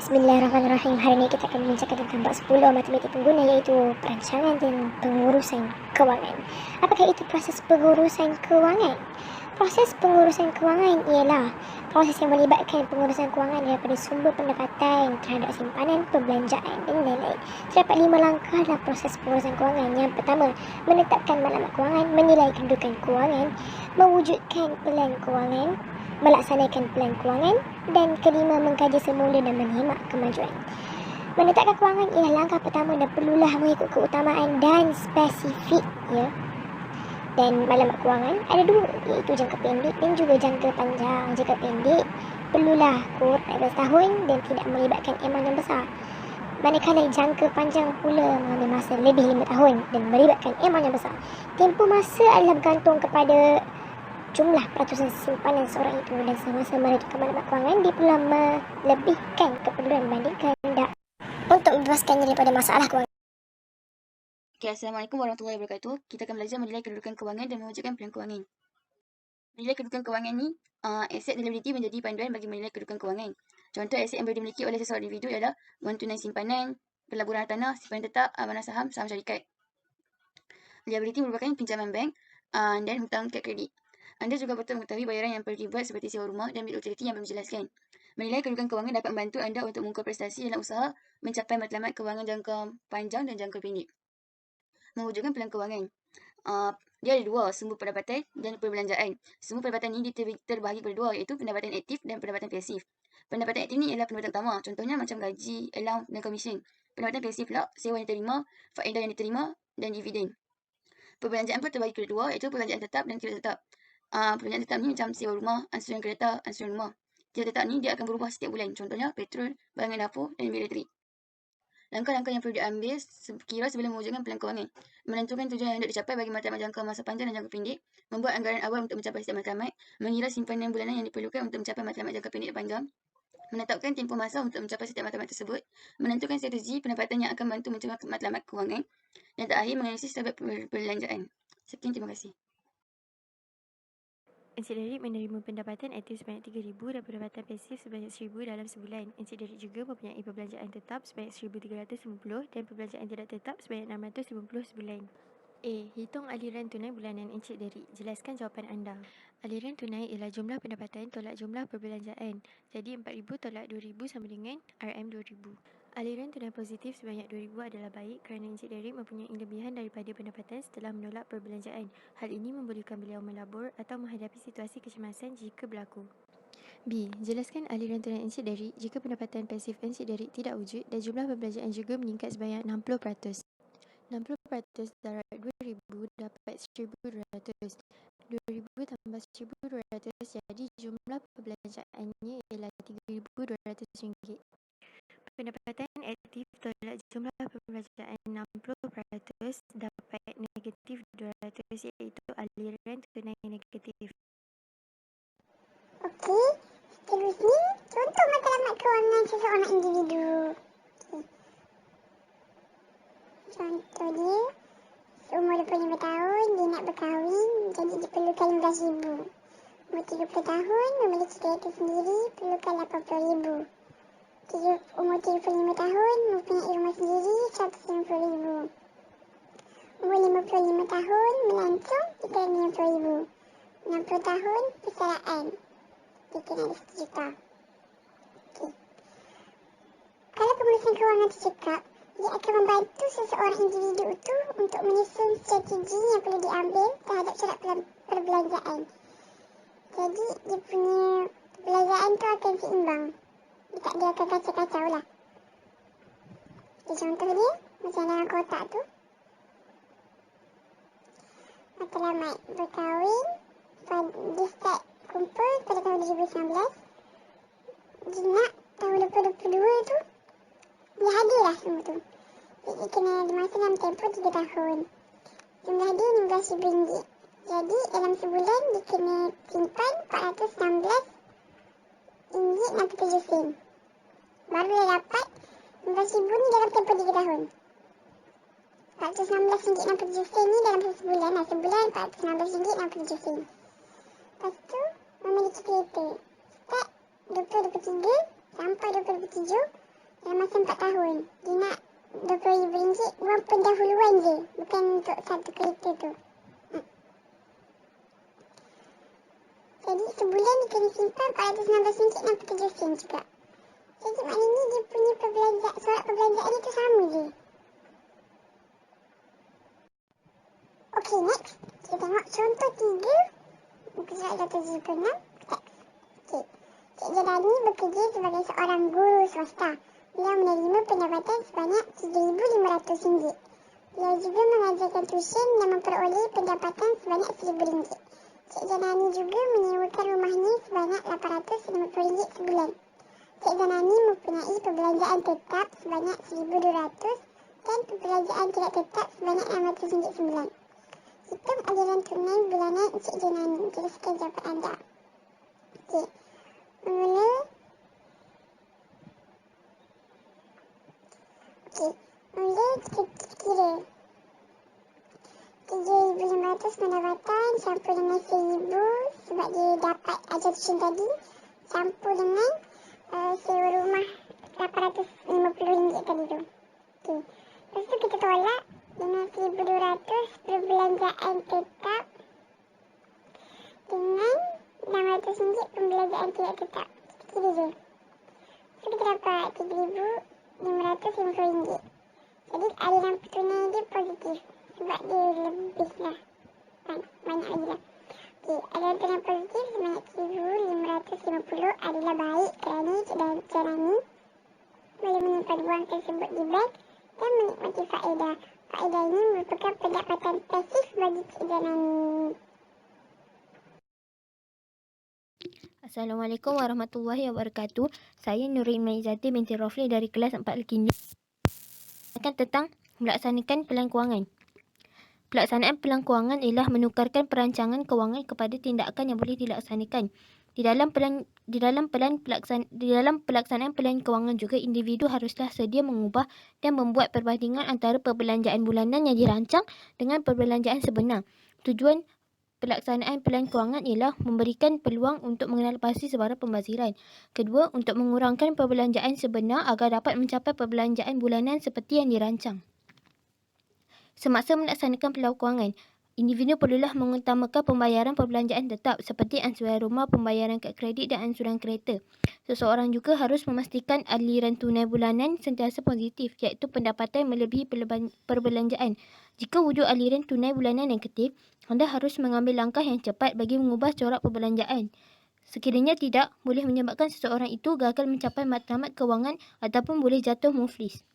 Bismillahirrahmanirrahim. Hari ini kita akan membincangkan tentang bab 10 matematik pengguna, iaitu perancangan dan pengurusan kewangan. Apakah itu proses pengurusan kewangan? Proses pengurusan kewangan ialah proses yang melibatkan pengurusan kewangan daripada sumber pendapatan terhadap simpanan, perbelanjaan dan lain-lain. Terdapat 5 langkah dalam proses pengurusan kewangan. Yang pertama, menetapkan maklumat kewangan, menilai kedudukan kewangan, mewujudkan pelan kewangan, melaksanakan pelan kewangan, dan kelima, mengkaji semula dan menyimak kemajuan. Menetapkan kewangan ialah langkah pertama dan perlulah mengikut keutamaan dan spesifik, ya. Dan maklumat kewangan ada dua, iaitu jangka pendek dan juga jangka panjang. Jangka pendek perlulah kurun 12 tahun dan tidak melibatkan amount yang besar, manakala jangka panjang pula mengambil masa lebih 5 tahun dan melibatkan amount yang besar. Tempoh masa adalah bergantung kepada jumlah peratusan simpanan seorang itu, dan semasa menentukan maklumat kewangan dia perlu melebihkan keperluan dibandingkan hendak untuk membebaskannya daripada masalah kewangan. Assalamualaikum warahmatullahi wabarakatuh. Kita akan belajar menilai kedudukan kewangan dan mewujudkan pelan kewangan. Menilai kedudukan kewangan ni, aset dan liability menjadi panduan bagi menilai kedudukan kewangan. Contoh aset yang boleh dimiliki oleh seseorang individu adalah wang tunai simpanan, pelaburan tanah, simpanan tetap, amanah saham, saham syarikat. Liability merupakan pinjaman bank dan hutang kad kredit. Anda juga patut mengetahui bayaran yang perlu dibuat seperti sewa rumah dan bil utiliti yang belum dijelaskan. Menilai kedudukan kewangan dapat membantu anda untuk mengukur prestasi dalam usaha mencapai matlamat kewangan jangka panjang dan jangka pendek. Mewujudkan pelan kewangan. Dia ada dua, sumber pendapatan dan perbelanjaan. Sumber pendapatan ini terbahagi kepada dua, iaitu pendapatan aktif dan pendapatan pasif. Pendapatan aktif ni ialah pendapatan utama. Contohnya macam gaji, allowance dan komisen. Pendapatan pasif pula sewa yang diterima, faedah yang diterima dan dividen. Perbelanjaan pun terbahagi kepada dua, iaitu perbelanjaan tetap dan tidak tetap. Perbelanjaan tetap ni macam sewa rumah, ansuran kereta, ansuran rumah. Tidak tetap ni dia akan berubah setiap bulan. Contohnya petrol, barangan dapur dan bil elektrik. Langkah-langkah yang perlu diambil sekira sebelum mewujudkan pelan kewangan. Menentukan tujuan yang hendak dicapai bagi matlamat jangka masa panjang dan jangka pendek. Membuat anggaran awal untuk mencapai setiap matlamat. Mengira simpanan bulanan yang diperlukan untuk mencapai matlamat jangka pendek dan panjang. Menetapkan tempoh masa untuk mencapai setiap matlamat tersebut. Menentukan strategi pendapatan yang akan membantu mencegah matlamat kewangan. Dan terakhir, menganalisis sebab perbelanjaan. Sekian, terima kasih. Encik Derik menerima pendapatan aktif sebanyak 3,000 dan pendapatan pasif sebanyak 1,000 dalam sebulan. Encik Derik juga mempunyai perbelanjaan tetap sebanyak 1,350 dan perbelanjaan tidak tetap sebanyak 650 sebulan. A. Hitung aliran tunai bulanan Encik Derik. Jelaskan jawapan anda. Aliran tunai ialah jumlah pendapatan tolak jumlah perbelanjaan. Jadi 4,000 tolak 2,000 sama dengan RM2,000. Aliran tunai positif sebanyak 2,000 adalah baik kerana Encik Derik mempunyai lebihan daripada pendapatan setelah menolak perbelanjaan. Hal ini membolehkan beliau melabur atau menghadapi situasi kecemasan jika berlaku. B. Jelaskan aliran tunai insideri jika pendapatan pasif insideri tidak wujud dan jumlah perbelanjaan juga meningkat sebanyak 60%. 60% darab 2,000 dapat 1,200. 2,000 tambah 1,200 jadi jumlah perbelanjaannya ialah RM3,200. Pendapatan aktif tolak jumlah perbelanjaan 60% dapat negatif 200 iaitu aliran tunai negatif. Okey, seterusnya contoh matlamat kewangan seseorang individu. Okey. Contoh dia, seumur 25 tahun dia nak berkahwin jadi diperlukan RM15,000. Umur 30 tahun memiliki kereta sendiri perlukan RM80,000. Umur 35 tahun mempunyai rumah sendiri RM150,000. Umur 55 tahun melancong RM350,000. 60 tahun persaraan dia kena ada RM1 juta. Okey. Kalau pengurusan kewangan tercekap, ia akan membantu seseorang individu itu untuk menyusun strategi yang perlu diambil terhadap syarat perbelanjaan. Jadi, dia punya perbelanjaan tu akan seimbang. Dia akan kacau-kacau lah. Okay, contoh dia, macam dalam kotak tu. Matlamat berkahwin, dia start kumpul pada tahun 2019. Jinak tahun 2022 tu, dia hadirlah semua tu. Jadi kena dimasa dalam tempoh 3 tahun. Jumlah dia RM16,000. Jadi dalam sebulan dia kena simpan RM416.67. Baru dia dapat RM16,000 ni dalam tempoh 3 tahun. RM416.67 ni dalam sebulan lah. Sebulan RM416.67. Lepas tu memiliki kereta. Start 2023 sampai 2027 dalam masa 4 tahun. Dia nak RM20,000 wang pendahuluan je. Bukan untuk satu kereta tu. Jadi sebulan dia kena simpan RM416.67 juga. Jadi maknanya dia punya surat perbelanjaan itu sama je. Okey, next. Kita tengok contoh 3. Muka surat 276. Teks. Okey. Cik Jadani bekerja sebagai seorang guru swasta. Beliau menerima pendapatan sebanyak RM3,500. Beliau juga mengajarkan tuition dan memperoleh pendapatan sebanyak RM1,000. Cik Janani juga menyewakan rumahnya sebanyak RM850 sebulan. Cik Janani mempunyai perbelanjaan tetap sebanyak RM1,200 dan perbelanjaan tidak tetap sebanyak RM600 sebulan. Hitung aliran tunai bulanan Cik Janani. Jelaskan jawapan anda. Okey. Mula. Okey. Mula kita kira. RM3,500 pendapatan campur dengan RM1,000 sebab dia dapat ajar tuition tadi. Campur dengan sewa rumah RM850 tadi tu. Okey. Lepas tu kita tolak dengan RM1,200 perbelanjaan tetap dengan RM600 perbelanjaan tidak tetap. Kita kira je. So kita dapat RM3,550. Jadi aliran tunai dia positif. Sebab dia lebih lah. Banyak lagi lah. Okey, aliran tunai positif sebanyak RM1,550 adalah baik kerana Cik Janani boleh menyimpan wang tersebut di bank dan menikmati faedah. Faedah ini merupakan pendapatan pasif bagi Cik Janani. Assalamualaikum warahmatullahi wabarakatuh. Saya Nurin Maizati binti Rofli dari kelas 4 Lekini. Akan tentang melaksanakan pelan kewangan. Pelaksanaan pelan kewangan ialah menukarkan perancangan kewangan kepada tindakan yang boleh dilaksanakan. Di dalam pelaksanaan pelan kewangan juga, individu haruslah sedia mengubah dan membuat perbandingan antara perbelanjaan bulanan yang dirancang dengan perbelanjaan sebenar. Tujuan pelaksanaan pelan kewangan ialah memberikan peluang untuk mengenal pasti sebarang pembaziran. Kedua, untuk mengurangkan perbelanjaan sebenar agar dapat mencapai perbelanjaan bulanan seperti yang dirancang. Semasa melaksanakan pelan kewangan, individu perlulah mengutamakan pembayaran perbelanjaan tetap seperti ansuran rumah, pembayaran kad kredit dan ansuran kereta. Seseorang juga harus memastikan aliran tunai bulanan sentiasa positif, iaitu pendapatan melebihi perbelanjaan. Jika wujud aliran tunai bulanan negatif, anda harus mengambil langkah yang cepat bagi mengubah corak perbelanjaan. Sekiranya tidak, boleh menyebabkan seseorang itu gagal mencapai matlamat kewangan ataupun boleh jatuh muflis.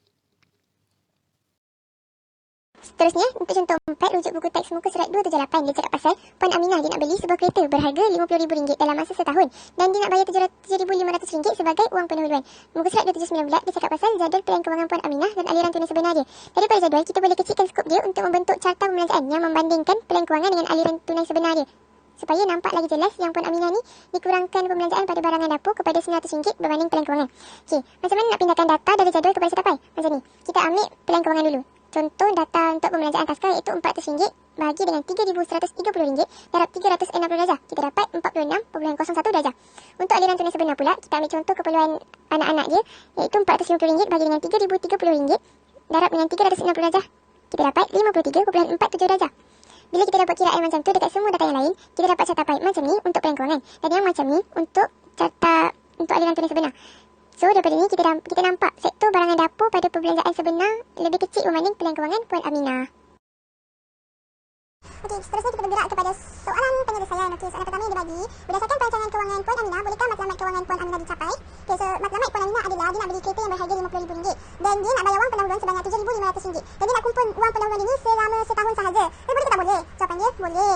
Seterusnya, untuk contoh 4, rujuk buku teks muka surat 278. Dia cakap pasal Puan Aminah dia nak beli sebuah kereta berharga RM50,000 dalam masa setahun. Dan dia nak bayar RM7,500 sebagai wang pendahuluan. Muka surat 279 pula, dia cakap pasal jadual pilihan kewangan Puan Aminah dan aliran tunai sebenar dia. Daripada jadual, kita boleh kecilkan skop dia untuk membentuk carta pembelanjaan yang membandingkan pilihan kewangan dengan aliran tunai sebenar dia. Supaya nampak lagi jelas yang Puan Aminah ni dikurangkan pembelanjaan pada barangan dapur kepada RM900 berbanding pilihan kewangan. Okey, macam mana nak pindahkan data dari jadual kepada setapai? Macam ni, kita ambil pilihan kewangan dulu. Contoh data untuk pembelanjaan taska iaitu RM400 bagi dengan RM3,130 darab 360 darjah. Kita dapat 46.01 darjah. Untuk aliran tunai sebenar pula, kita ambil contoh keperluan anak-anak dia iaitu RM450 bagi dengan RM3,030 darab dengan 360 darjah. Kita dapat 53.47 darjah. Bila kita dapat kiraan macam tu dekat semua data yang lain, kita dapat carta paip macam ni untuk pilihan kewangan dan yang macam ni untuk carta untuk aliran tunai sebenar. So, daripada ni kita nampak sektor barangan dapur pada perbelanjaan sebenar lebih kecil berbanding pilihan kewangan Puan Aminah. Okey, seterusnya kita bergerak kepada soalan penyelesaian. Okey, soalan pertama yang dibagi, berdasarkan perancangan kewangan Puan Aminah, bolehkah matlamat kewangan Puan Aminah dicapai? Okey, so matlamat Puan Aminah adalah dia nak beli kereta yang berharga RM50,000 dan dia nak bayar wang pendahuluan sebanyak RM7,500 dan dia nak kumpul wang pendahuluan ini selama setahun sahaja. Boleh ke tak boleh? Jawapan dia boleh.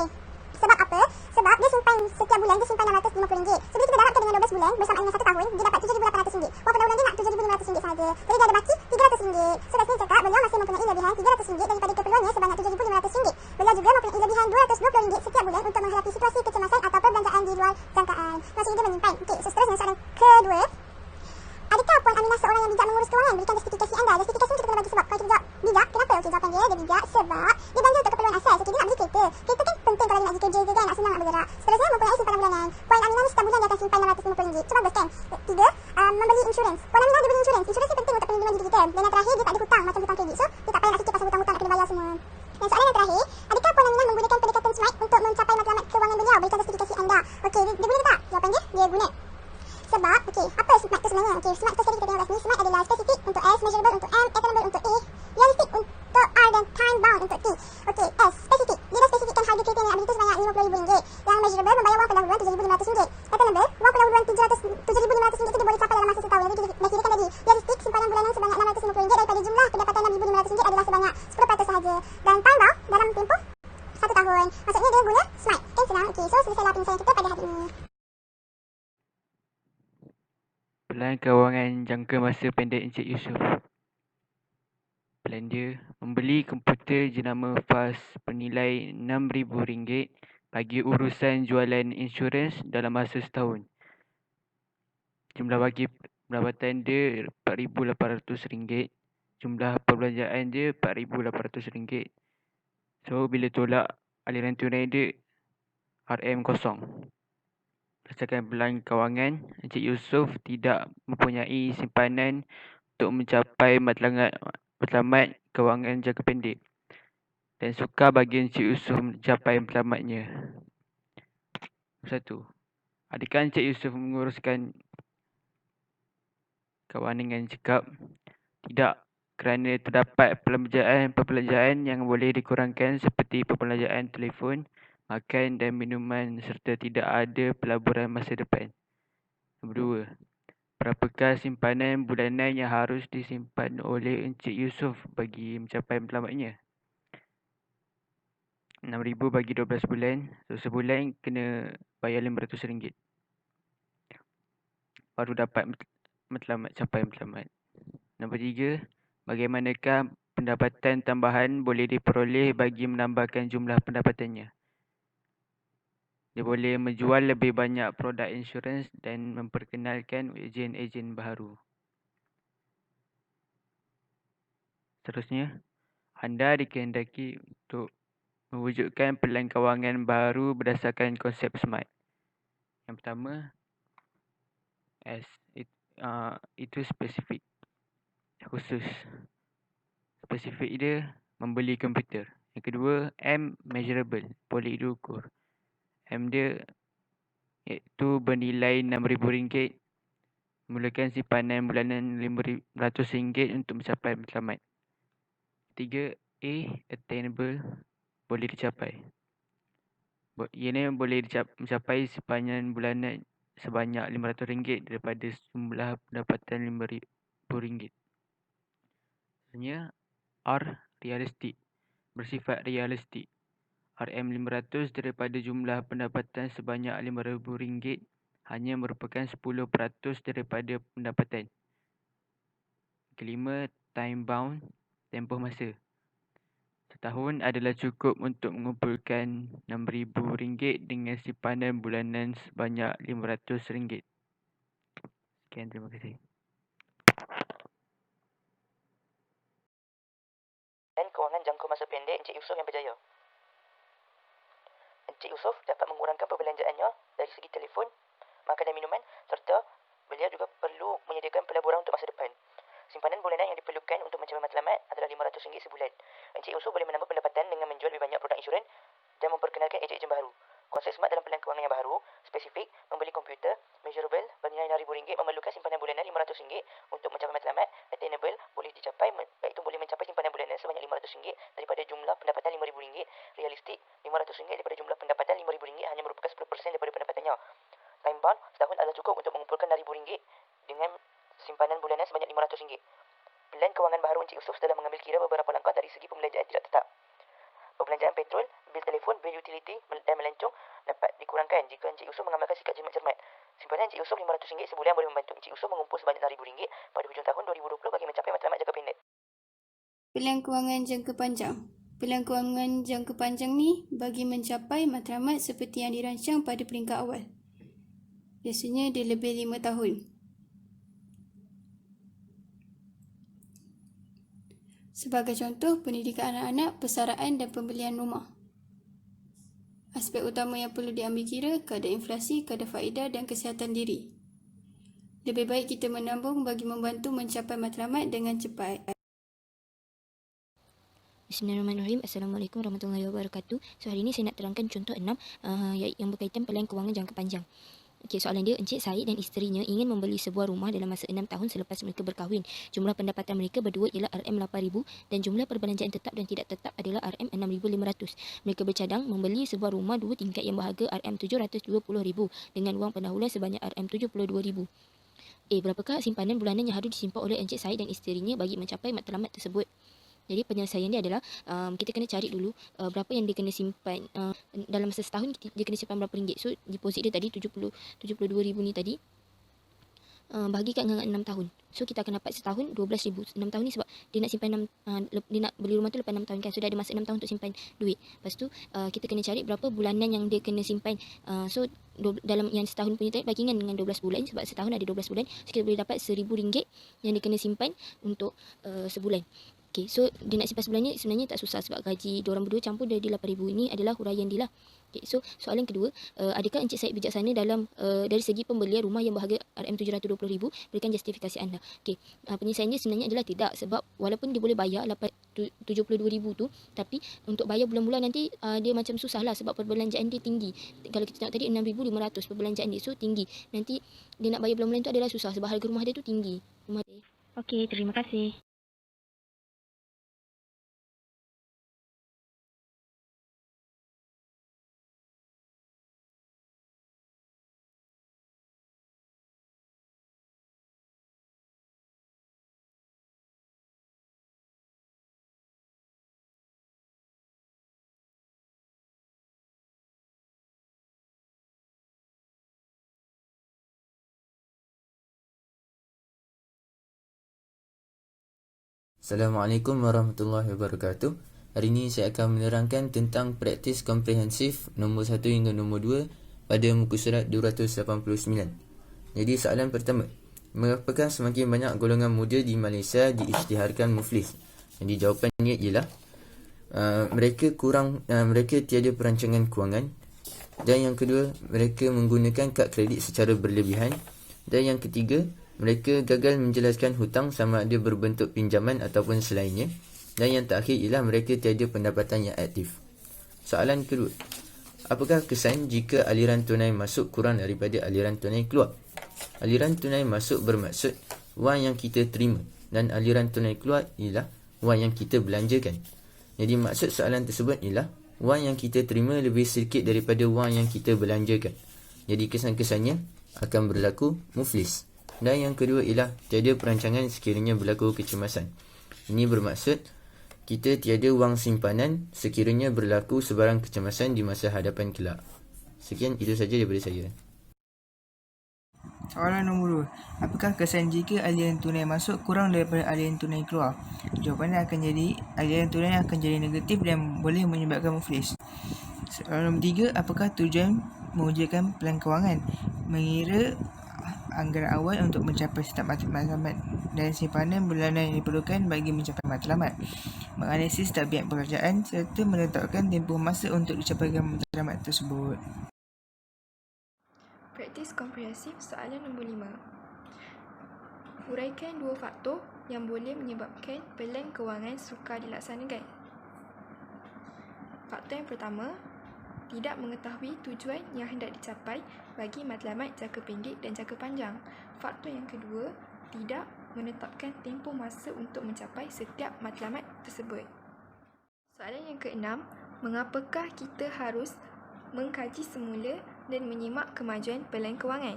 Sebab apa? Sebab dia simpan setiap bulan dia simpan RM650. So, bila kita darabkan dengan 12 bulan bersama dengan 1 tahun, dia dapat RM7,800. Wang pendahuluan dia nak RM7,500 sahaja. Jadi dia ada baki RM300. So, kat sini cakap beliau masih mempunyai lebihan RM300 daripada keperluannya sebanyak RM7,500. Beliau juga mempunyai lebihan RM220 setiap bulan untuk menghadapi situasi kecemasan atau perbelanjaan di luar jangkaan. Maksudnya dia menyimpan. Okey, so seterusnya soalan kedua. Adakah Puan Aminah seorang yang bijak mengurus kewangan? Berikan justifikasi anda. Justifikasi kita kena bagi sebab. Kalau kita jawab bijak, kenapa? Okey, jawapan dia bijak sebab dia belanja untuk keperluan asas. Okey, dia nak beli kereta. Kereta kan penting kalau dia nak pergi kerja ke kan, nak senang nak bergerak. Seterusnya, mempunyai simpanan bulanan. Puan Aminah ni setiap bulan dia akan simpan RM650. So, bagus kan? 3, membeli insurans. Puan Aminah dia beli insurans. Insurans ni penting untuk perlindungan diri kita. Dan yang terakhir, dia tak ada hutang macam hutang kredit. So, dia tak payah nak fikir pasal hutang-hutang nak kena bayar semua. Dan soalan yang terakhir, adakah Puan Aminah menggunakan pendekatan SMART untuk mencapai matlamat kewangan beliau? Berikan justifikasi anda. Okey, dia guna ke tak? Jawapan dia guna. Sebab, okey, apa SMART tu sebenarnya? Okey, SMART tu sekali kita tengok kat sini. SMART adalah spesifik untuk S, measurable untuk M, attainable untuk A, realistic untuk R dan time bound untuk T. Okey, S, spesifik. Dia dah spesifikkan harga kereta yang nak beli tu sebanyak RM50,000. Yang measurable membayar wang pendahuluan RM7,500. Attainable, wang pendahuluan RM7,500 itu dia boleh capai dalam masa setahun. Jadi dah kirakan tadi. Realistic, simpanan bulanan sebanyak RM650 daripada jumlah pendapatan RM6,500 adalah sebanyak 10% sahaja. Dan time bound dalam tempoh 1 tahun. Maksudnya dia guna SMART. Kan senang? Okey, so selesailah penyelesaian kita pada hari ini. Pelan kewangan jangka masa pendek Encik Yusof. Plan dia, membeli komputer jenama FAS bernilai RM6,000 bagi urusan jualan insurans dalam masa setahun. Jumlah bagi pendapatan dia RM4,800. Jumlah perbelanjaan dia RM4,800. So, bila tolak aliran tunai dia RM kosong. Berdasarkan pelan kewangan, Encik Yusof tidak mempunyai simpanan untuk mencapai matlamat kewangan jangka pendek dan sukar bagi Encik Yusof mencapai matlamatnya. 1. Adakah Encik Yusof menguruskan kewangan dengan cekap? Tidak, kerana terdapat perbelanjaan yang boleh dikurangkan seperti perbelanjaan telefon, makan dan minuman serta tidak ada pelaburan masa depan. Nombor 2. Berapakah simpanan bulanan yang harus disimpan oleh Encik Yusof bagi mencapai matlamatnya? RM6,000 bagi 12 bulan. So, sebulan kena bayar RM500. Baru dapat capai matlamat. Nombor 3. Bagaimanakah pendapatan tambahan boleh diperoleh bagi menambahkan jumlah pendapatannya? Dia boleh menjual lebih banyak produk insurans dan memperkenalkan ejen-ejen baru. Seterusnya, anda dikehendaki untuk mewujudkan pelan kewangan baru berdasarkan konsep SMART. Yang pertama, S. Itu spesifik, khusus. Spesifik dia membeli komputer. Yang kedua, M. Measurable, boleh diukur. M dia iaitu bernilai RM6,000. Mulakan simpanan bulanan RM500 untuk mencapai matlamat. 3. A. Attainable, boleh dicapai. Ia ni boleh mencapai simpanan bulanan sebanyak RM500 daripada jumlah pendapatan RM5,000. Sebenarnya R. Realistik, bersifat realistik. RM500 daripada jumlah pendapatan sebanyak RM5,000 hanya merupakan 10% daripada pendapatan. Kelima, time bound, tempoh masa. Setahun adalah cukup untuk mengumpulkan RM6,000 dengan simpanan bulanan sebanyak RM500. Sekian, terima kasih. Dan kewangan jangka masa pendek Encik Yusof yang berjaya. Encik Yusof dapat mengurangkan perbelanjaannya dari segi telefon, makan dan minuman, serta beliau juga perlu menyediakan pelaburan untuk masa depan. Simpanan bulanan yang diperlukan untuk mencapai matlamat adalah RM500 sebulan. Encik Yusof boleh menambah pendapatan dengan menjual lebih banyak produk insurans dan memperkenalkan ejen-ejen baru. Konsep smart dalam pilihan kewangan yang baru, spesifik, membeli komputer, measurable, bernilai RM6,000 memerlukan simpanan bulanan RM500 untuk mencapai matlamat. Attainable boleh dicapai, iaitu boleh mencapai simpanan bulanan sebanyak RM500 daripada jumlah pendapatan RM5,000. Realistik, RM500 daripada jumlah pendapatan RM5,000 hanya merupakan 10% daripada pendapatannya. Time bound, setahun adalah cukup untuk mengumpulkan RM6,000 dengan simpanan bulanan sebanyak RM500. Pilihan kewangan baru Encik Yusof telah mengambil kira beberapa langkah dari segi pembelanjaan tidak tetap. Perbelanjaan petrol, bil telefon, bil utiliti dan melancong dapat dikurangkan jika Encik Yusof mengamalkan sikap jimat cermat. Simpanan Encik Yusof RM500 sebulan boleh membantu Encik Yusof mengumpul sebanyak RM6,000 pada hujung tahun 2020 bagi mencapai matlamat jangka pendek. Pilihan kewangan jangka panjang. Pilihan kewangan jangka panjang ni bagi mencapai matlamat seperti yang dirancang pada peringkat awal. Biasanya dia lebih 5 tahun. Sebagai contoh, pendidikan anak-anak, persaraan dan pembelian rumah. Aspek utama yang perlu diambil kira, kadar inflasi, kadar faedah dan kesihatan diri. Lebih baik kita menabung bagi membantu mencapai matlamat dengan cepat. Bismillahirrahmanirrahim. Assalamualaikum warahmatullahi wabarakatuh. So, hari ini saya nak terangkan contoh 6 yang berkaitan pilihan kewangan jangka panjang. Okey, soalan dia, Encik Said dan isterinya ingin membeli sebuah rumah dalam masa 6 tahun selepas mereka berkahwin. Jumlah pendapatan mereka berdua ialah RM8,000 dan jumlah perbelanjaan tetap dan tidak tetap adalah RM6,500. Mereka bercadang membeli sebuah rumah 2 tingkat yang berharga RM720,000 dengan wang pendahuluan sebanyak RM72,000. Berapakah simpanan bulanan yang harus disimpan oleh Encik Said dan isterinya bagi mencapai matlamat tersebut? Jadi penyelesaian dia adalah kita kena cari dulu berapa yang dia kena simpan dalam masa setahun. Dia kena simpan berapa ringgit. So deposit dia tadi 72,000 ni tadi bahagikan dengan 6 tahun. So kita akan dapat setahun 12,000. 6 tahun ni sebab dia nak simpan dia nak beli rumah tu lepas 6 tahun kan. So dia ada masa 6 tahun untuk simpan duit. Lepas tu kita kena cari berapa bulanan yang dia kena simpan. So dalam yang setahun punya tadi bagikan dengan 12 bulan sebab setahun ada 12 bulan. So kita boleh dapat RM1,000 yang dia kena simpan untuk sebulan. Okay, so dia nak simpan sebulan ni sebenarnya tak susah sebab gaji diorang berdua campur dari RM8,000. Ini adalah huraian dia lah. Okay, so soalan kedua, adakah Encik Said bijaksana dalam dari segi pembelian rumah yang berharga RM720,000? Berikan justifikasi anda. Okay, penyelesaian dia sebenarnya adalah tidak, sebab walaupun dia boleh bayar RM72,000 tu, tapi untuk bayar bulan-bulan nanti dia macam susah lah sebab perbelanjaan dia tinggi. Kalau kita tengok tadi RM6,500 perbelanjaan dia, so tinggi. Nanti dia nak bayar bulan-bulan tu adalah susah sebab harga rumah dia tu tinggi. Okey, terima kasih. Assalamualaikum warahmatullahi wabarakatuh. Hari ini saya akan menerangkan tentang praktis komprehensif nombor 1 hingga nombor 2 pada muka surat 289. Jadi soalan pertama, mengapakah semakin banyak golongan muda di Malaysia diisytiharkan muflis? Jadi jawapannya ialah mereka tiada perancangan kewangan. Dan yang kedua, mereka menggunakan kad kredit secara berlebihan. Dan yang ketiga, mereka gagal menjelaskan hutang sama ada berbentuk pinjaman ataupun selainnya. Dan yang terakhir ialah mereka tiada pendapatan yang aktif. Soalan kedua, apakah kesan jika aliran tunai masuk kurang daripada aliran tunai keluar? Aliran tunai masuk bermaksud wang yang kita terima dan aliran tunai keluar ialah wang yang kita belanjakan. Jadi maksud soalan tersebut ialah wang yang kita terima lebih sedikit daripada wang yang kita belanjakan. Jadi kesan-kesannya, akan berlaku muflis. Dan yang kedua ialah tiada perancangan sekiranya berlaku kecemasan. Ini bermaksud kita tiada wang simpanan sekiranya berlaku sebarang kecemasan di masa hadapan kelak. Sekian, itu saja daripada saya. Soalan nombor 2. Apakah kesan jika aliran tunai masuk kurang daripada aliran tunai keluar? Jawapannya akan jadi aliran tunai akan jadi negatif dan boleh menyebabkan muflis. Soalan nombor 3. Apakah tujuan mewujudkan pelan kewangan? Mengira anggaran awal untuk mencapai start matlamat dan simpanan bulanan yang diperlukan bagi mencapai matlamat. Menganalisis tabiat pekerjaan serta menetapkan tempoh masa untuk dicapaikan matlamat tersebut. Praktis komprehensif soalan nombor 5. Huraikan dua faktor yang boleh menyebabkan pelan kewangan sukar dilaksanakan. Faktor yang pertama, tidak mengetahui tujuan yang hendak dicapai bagi matlamat jangka pendek dan jangka panjang. Faktor yang kedua, tidak menetapkan tempoh masa untuk mencapai setiap matlamat tersebut. Soalan yang keenam, mengapakah kita harus mengkaji semula dan menyimak kemajuan pelan kewangan?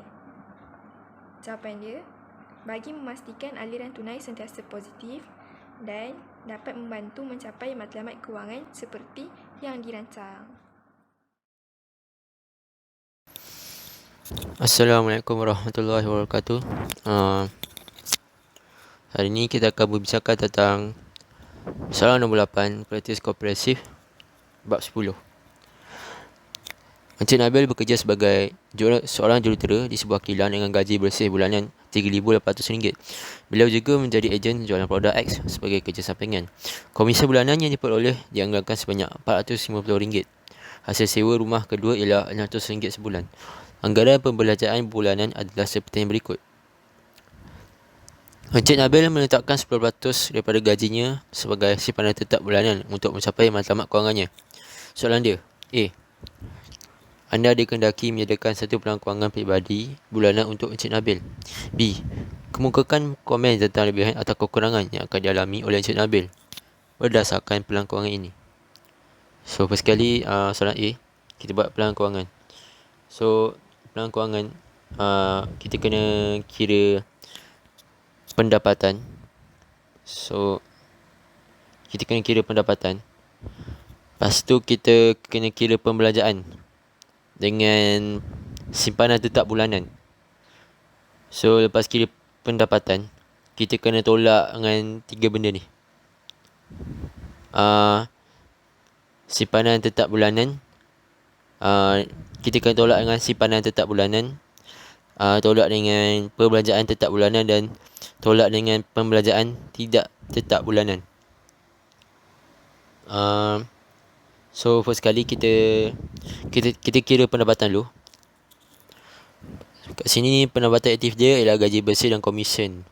Jawapan dia, bagi memastikan aliran tunai sentiasa positif dan dapat membantu mencapai matlamat kewangan seperti yang dirancang. Assalamualaikum warahmatullahi wabarakatuh. Hari ini kita akan berbicarakan tentang soalan nombor 8, praktis komprehensif bab 10. Encik Nabil bekerja sebagai seorang jurutera di sebuah kilang dengan gaji bersih bulanan RM3,800. Beliau juga menjadi ejen jualan produk X sebagai kerja sampingan. Komisi bulanan yang diperoleh dianggarkan sebanyak RM450. Hasil sewa rumah kedua ialah RM600 sebulan. Anggaran pembelanjaan bulanan adalah seperti yang berikut. Encik Nabil meletakkan 10% daripada gajinya sebagai simpanan tetap bulanan untuk mencapai matlamat kewangannya. Soalan dia, A. Anda dikehendaki menyediakan satu pelan kewangan peribadi bulanan untuk Encik Nabil. B. Kemukakan komen tentang lebihan atau kekurangan yang akan dialami oleh Encik Nabil berdasarkan pelan kewangan ini. So, first sekali soalan A, kita buat pelan kewangan. So, pelan kewangan, kita kena kira pendapatan. So, kita kena kira pendapatan. Lepas tu kita kena kira pembelanjaan dengan simpanan tetap bulanan. So, lepas kira pendapatan, kita kena tolak dengan 3 benda ni. Simpanan tetap bulanan, kita kena tolak dengan simpanan tetap bulanan, tolak dengan perbelanjaan tetap bulanan dan tolak dengan pembelanjaan tidak tetap bulanan. So first sekali kita kira pendapatan dulu. Kat sini pendapatan aktif dia ialah gaji bersih dan komisen.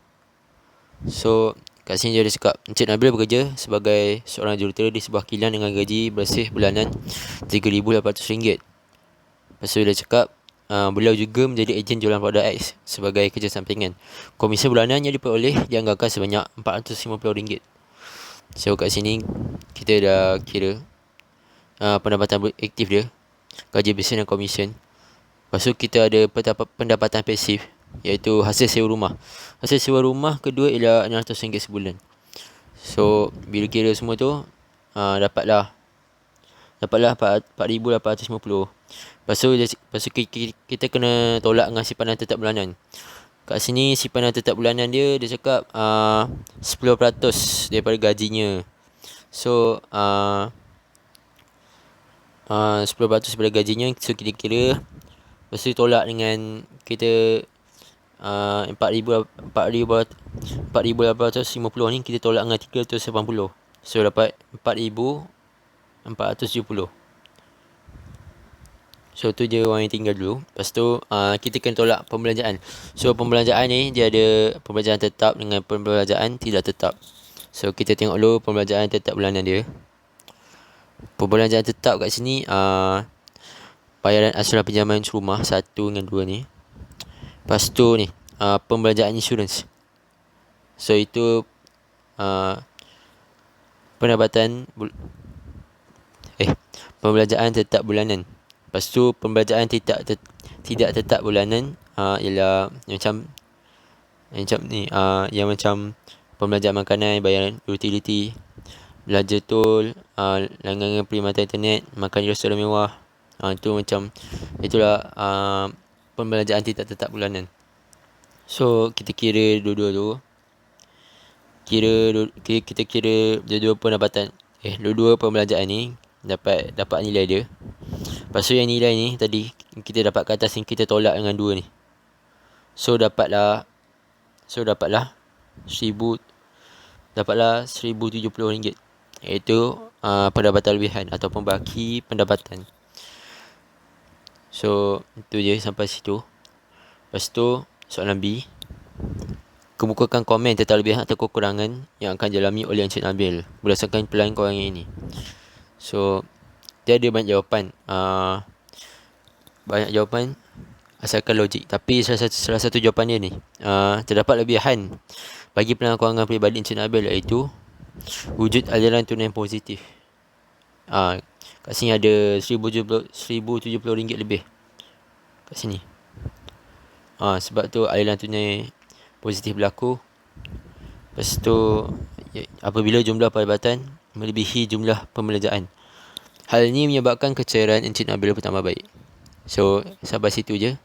So kat sini dia ada cakap Encik Nabil bekerja sebagai seorang jurutera di sebuah kilang dengan gaji bersih bulanan RM3,800. Lepas tu dia cakap beliau juga menjadi ejen jualan produk X sebagai kerja sampingan. Komisi bulanan yang diperoleh dianggarkan sebanyak RM450. So kat sini kita dah kira pendapatan aktif dia, gaji bersih dan komisen. Lepas tu kita ada pendapatan pasif, iaitu hasil sewa rumah. Hasil sewa rumah kedua ialah RM600 sebulan. So bila kira semua tu dapatlah RM4,850. Lepas tu kita kena tolak dengan simpanan tetap bulanan. Kat sini simpanan tetap bulanan dia cakap 10% daripada gajinya. So 10% daripada gajinya. So kita kira, lepas tu tolak dengan kita 4,850 ni kita tolak dengan 380. So dapat 4,470. So tu je orang yang tinggal dulu. Lepas tu kita kena tolak pembelanjaan. So pembelanjaan ni dia ada pembelanjaan tetap dengan pembelanjaan tidak tetap. So kita tengok dulu pembelanjaan tetap bulanan dia. Pembelanjaan tetap kat sini bayaran asuransi pinjaman rumah 1 dengan 2 ni. Lepas tu ni pembelanjaan insurans. So itu pembelanjaan tetap bulanan. Lepas tu pembelanjaan tidak tetap bulanan ialah yang macam pembelanjaan makanan, bayaran utiliti, belanja tol, langganan perkhidmatan internet, makan di restoran mewah. Itulah pembelanjaan tidak tetap bulanan. So kita kira dua-dua tu. Kita kira dua-dua pendapatan. Dua-dua pembelanjaan ni dapat nilai dia. Lepas tu yang nilai ni tadi kita dapat ke atas ni, kita tolak dengan 2 ni. So dapatlah RM1,070, iaitu pendapatan lebihan ataupun baki pendapatan. So itu je sampai situ. Lepas tu soalan B, kemukakan komen tentang lebihan atau kekurangan yang akan dialami oleh Encik Nabil berdasarkan pelan kewangan ini. So dia ada banyak jawapan asalkan logik. Tapi salah satu jawapan dia ni, terdapat lebihan bagi pelan kewangan peribadi Encik Nabil, iaitu wujud aliran tunai positif. Kat sini ada RM1,070 lebih kat sini. Sebab tu aliran tunai positif berlaku. Lepas tu apabila jumlah pendapatan melebihi jumlah pembelanjaan. Hal ini menyebabkan kecairan Encik Nabil pertama baik. So sampai situ je.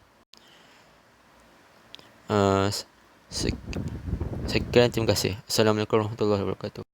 Sekian, terima kasih. Assalamualaikum warahmatullahi wabarakatuh.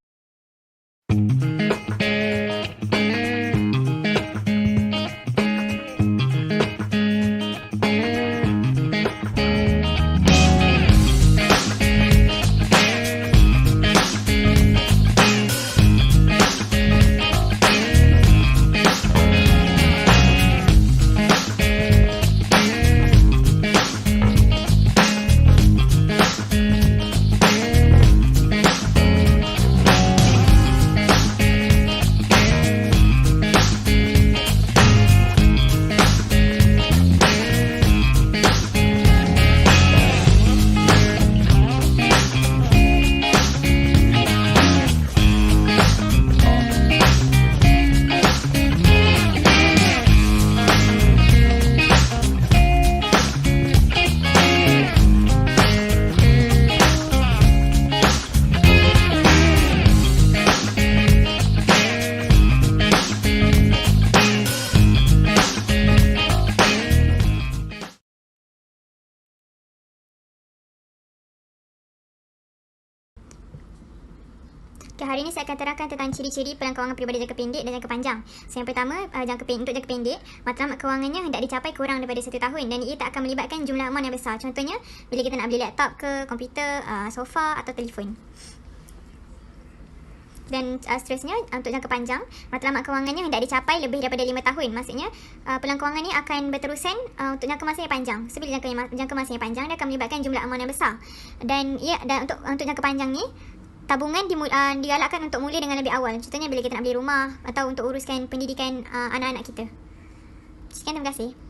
Okay, hari ini saya akan terangkan tentang ciri-ciri pelan kewangan peribadi jangka pendek dan jangka panjang. So, yang pertama, untuk jangka pendek, matlamat kewangannya hendak dicapai kurang daripada 1 tahun dan ia tak akan melibatkan jumlah amount yang besar. Contohnya, bila kita nak beli laptop ke, komputer, sofa atau telefon. Dan seterusnya, untuk jangka panjang, matlamat kewangannya hendak dicapai lebih daripada 5 tahun. Maksudnya, pelan kewangan ni akan berterusan untuk jangka masa yang panjang. So, bila jangka masa yang panjang, dia akan melibatkan jumlah amount yang besar. Dan untuk jangka panjang ni, tabungan digalakkan untuk mula dengan lebih awal. Contohnya bila kita nak beli rumah atau untuk uruskan pendidikan anak-anak kita. Sekian, terima kasih.